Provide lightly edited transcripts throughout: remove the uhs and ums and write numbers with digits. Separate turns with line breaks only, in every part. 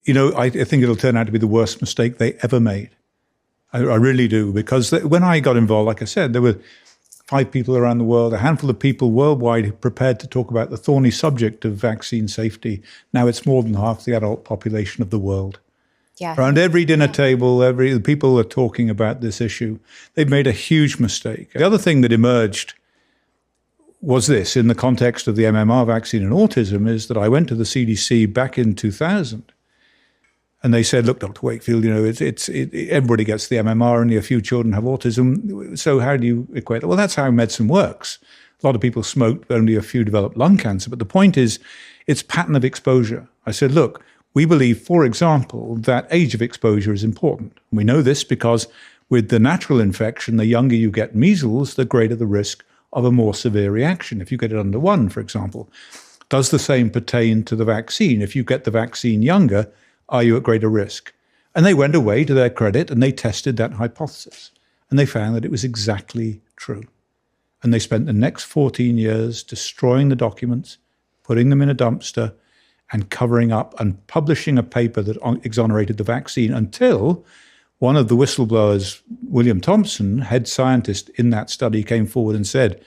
I think it'll turn out to be the worst mistake they ever made. I really do, because when I got involved, like I said, there were 5 people around the world, a handful of people worldwide prepared to talk about the thorny subject of vaccine safety. Now it's more than half the adult population of the world.
Yeah.
Around every dinner table, the people are talking about this issue. They've made a huge mistake. The other thing that emerged was this, in the context of the MMR vaccine and autism, is that I went to the CDC back in 2000. And they said, look, Dr. Wakefield, everybody gets the MMR, only a few children have autism. So how do you equate that? Well, that's how medicine works. A lot of people smoked, but only a few developed lung cancer. But the point is, it's pattern of exposure. I said, look, we believe, for example, that age of exposure is important. We know this because with the natural infection, the younger you get measles, the greater the risk of a more severe reaction. If you get it under 1, for example. Does the same pertain to the vaccine? If you get the vaccine younger, are you at greater risk? And they went away, to their credit, and they tested that hypothesis. And they found that it was exactly true. And they spent the next 14 years destroying the documents, putting them in a dumpster, and covering up and publishing a paper that exonerated the vaccine until one of the whistleblowers, William Thompson, head scientist in that study, came forward and said,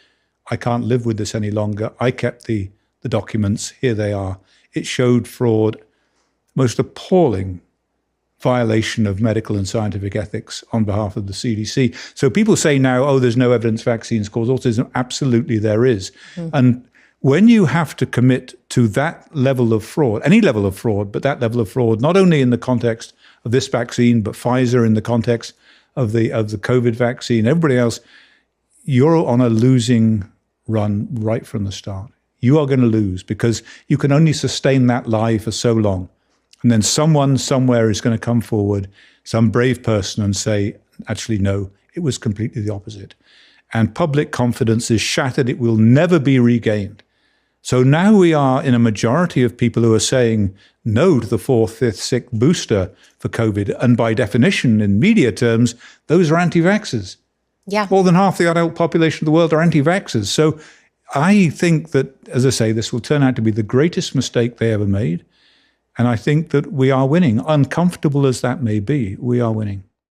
I can't live with this any longer. I kept the documents. Here they are. It showed fraud, most appalling violation of medical and scientific ethics on behalf of the CDC. So people say now, oh, there's no evidence vaccines cause autism. Absolutely there is. And when you have to commit to that level of fraud, any level of fraud, but that level of fraud, not only in the context of this vaccine, but Pfizer in the context of the COVID vaccine, everybody else, you're on a losing run right from the start. You are going to lose because you can only sustain that lie for so long. And then someone somewhere is going to come forward, some brave person, and say, actually, no, it was completely the opposite. And public confidence is shattered. It will never be regained. So now we are in a majority of people who are saying no to the 4th, 5th, 6th booster for COVID. And by definition, in media terms, those are anti-vaxxers.
Yeah.
More than half the adult population of the world are anti-vaxxers. So I think that, as I say, this will turn out to be the greatest mistake they ever made. And I think that we are winning. Uncomfortable as that may be, we are winning.